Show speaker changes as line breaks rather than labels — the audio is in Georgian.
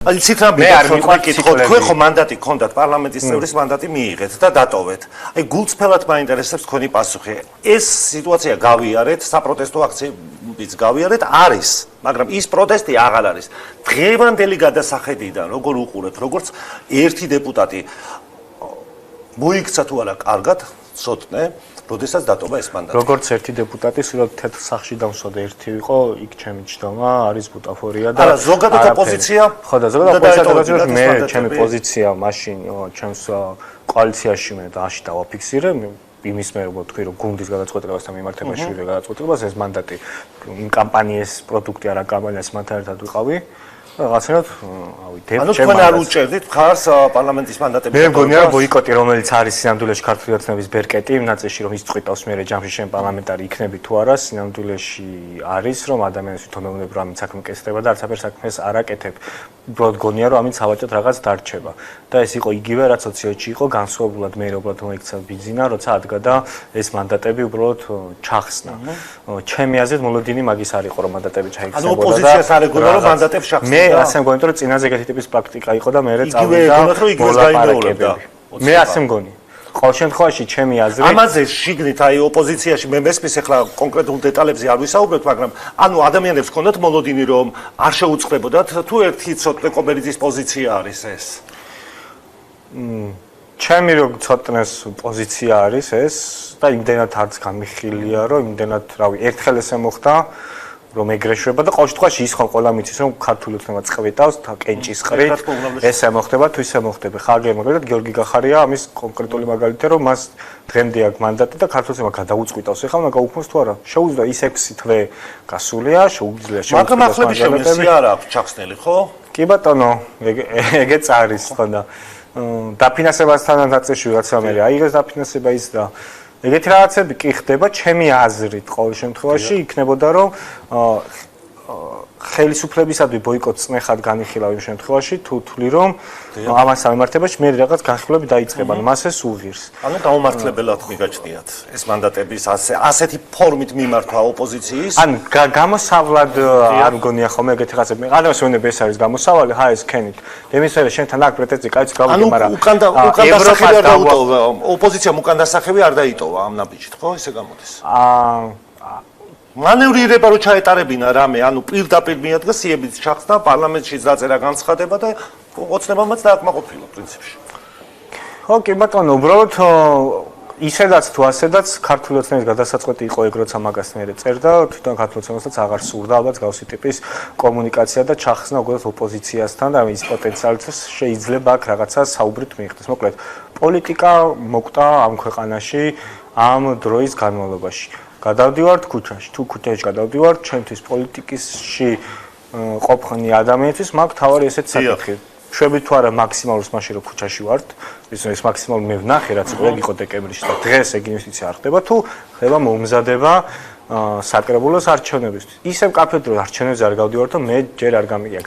იცით რა თქვენ ხო მანდატი გქონდათ პარლამენტის წევრის მანდატი მიიღეთ და დატოვეთ. აი გულწრფელად მაინტერესებს თქვენი პასუხი. ეს სიტუაცია გავიარეთ, საპროტესტო აქციებიც გავიარეთ, არის, მაგრამ ის პროტესტი აღარ არის. დღევანდელი გადასახედიდან როგორ უყურებთ, როგორც ერთი დეპუტატი მოიქცა თუ არა კარგად, ცოტნე როდესაც დატოვა ეს მანდატი.
როგორც ერთი დეპუტატი სულად თეთრ სახში დავსვადე ერთი იყო, იქ ჩემი ჯდომა არის ბუტაფორია და
არა ზოგადად ოპოზიცია.
ხო და ზოგადად ოპოზიცია მე ჩემი პოზიცია მაშინ ჩემს კოალიციაში მე დაში დავაფიქსირე იმის მე როგორ თქვი რომ გუნდის გადაწყვეტილებას და მიმართებაში გადაწყვეტილებას ეს მანდატი იმ კამპანიის პროდუქტი არა კამპანიას მათთან ერთად ვიყავი. რაღაცნაირად
ანუ თქვენ არ უჭერდით მხარს პარლამენტის მანდატების
მე მგონია რომ ბოიკოტი რომელიც არის სინამდვილეში ქართული ოცნების ბერკეტი იმ ნაწილში რომ ის წყვიტავს მე ჯამში შენ პარლამენტარი იქნები თუ არა სინამდვილეში არის რომ ადამიანის თვითმეურნეობრივ ამით საქმე კეთდება და არცაფერ საქმეს არ აკეთებ უბრალოდ გონია რომ ამით საბაჭოდ რაღაც დარჩება და ეს იყო იგივე რაც სოციალში იყო განსხვავებულად მე უბრალოდ მოიქცა ბიზინა როცა ადგა და ეს მანდატები უბრალოდ ჩახსნა ჩემი აზრით მოლოდინი მაგის არ იყო რომ მანდატები ჩაიხსნებოდა და
ანუ ოპოზიციას არ ეგონა რომ მანდატებს შახსნა
მე ასე მგონი რომ წინაზე ეგეთი ტიპის პრაქტიკა იყო და მე წავიდა მე ასე მგონი ყოველ შემთხვევაში ჩემი აზრით
ამაზე შიგნით აი ოპოზიციაში მე მესმის ახლა კონკრეტულ დეტალებზე არ ვისაუბრებთ მაგრამ ანუ ადამიანებს ჰქონდათ მოლოდინი რომ არ შეუწყდებოდათ თუ ერთი ცოტნე კომერციის პოზიცია არის ეს
ჩემი რომ ცოტნეს პოზიცია არის ეს და იმდენად არც გამიხილია რომ იმდენად რავი ერთხელ ესე მოხდა რომ ეგრეშვება და ყოველ შემთხვევაში ის ხომ ყველა მიცის რომ ქართული ოცნება წყვიტავს და კენჭის ყრით ესე მოხდება თუ ისე მოხდება ხაგერ მაგალითად გიორგი გახარია ამის კონკრეტული მაგალითია რომ მას დღემდე აქვს მანდატი და ქართული ოცნება გადაუწყვიტავს ეხლა უნდა გაუქმოს თუ არა შეუძლია ის 6 თვე გასულია შეუძლია
მაგრამ ახლები შემოსია არ აქვს ჩახსნელი ხო
კი ბატონო ეგეც არის ხო და დაფინანსებასთან დაწესში ვიღაცა მე აიღეს დაფინანსება ის და ეგეთი რაღაცები კი ხდება ჩემი აზრით ყოველ შემთხვევაში იქნებოდა რომ ხელისუფლებისადმი ბოიკოტს წნეხად განიხილავ იმ შემთხვევაში თუ თვლი რომ ამას სამართლებაში მე რაღაც განხილვები დაიწყება მას ეს უღირს
ანუ გაუმართლებელად მიგაჩნიათ ეს მანდატების ასეთი ფორმით მიმართვა ოპოზიციის
ან გამოსავლად არ მგონია ხოლმე ეგეთი რაღაცები ადამიანს ვენებ ეს არის გამოსავალი ჰა ეს ქენით დემისერე შენთან აქ პრეტენზია კაიც გავიგე მაგრამ
უკან დასახევი არ დაუტოვა ოპოზიციამ უკან დასახევი არ დაიტოვა ამ ნაბიჯით ხო ესე გამოდის მანევრირება რო ჩაეტარებინა რამე, ანუ პირდაპირ მიადგა სიებით ჩახსნა პარლამენტშიც დაწერა განცხადება და ოცნებამაც დააკმაყოფილა პრინციპში.
ხო, კი ბატონო, უბრალოდ ისედაც თუ ასედაც ქართული ოცნების გადასაწყვეტი იყო ეგ როცა მაგას მე წერდა, თვითონ ქართული ოცნებასაც აღარ სურდა ალბათ გავსი ტიპის კომუნიკაცია და ჩახსნა უბრალოდ ოპოზიციასთან და ის პოტენციალიც შეიძლება აქ რაღაცა საუბრით მიიღდეს. მოკლედ, პოლიტიკა მოკვდა ამ ქვეყანაში ამ დროის განმავლობაში. გადავდივართ ქუჩაში. თუ ქუჩაში გადავდივართ, ჩემთვის პოლიტიკაში ყოფნი ადამიანისთვის მაგ თავარი ესეც საკითხი. შვებით თუ არა მაქსიმალურს მაშინ რომ ქუჩაში ვართ, ის მაქსიმალურ მე ვნახე რაც იყო დეკემბერში და დღეს ეგ ინვესტიცია არ ხდება თუ ხდება მომზადება საკრებულოს არჩევნებისთვის. ისევ კაფედრო არჩევნებზე არ გავდივართ და მე ჯერ არ გამიგია.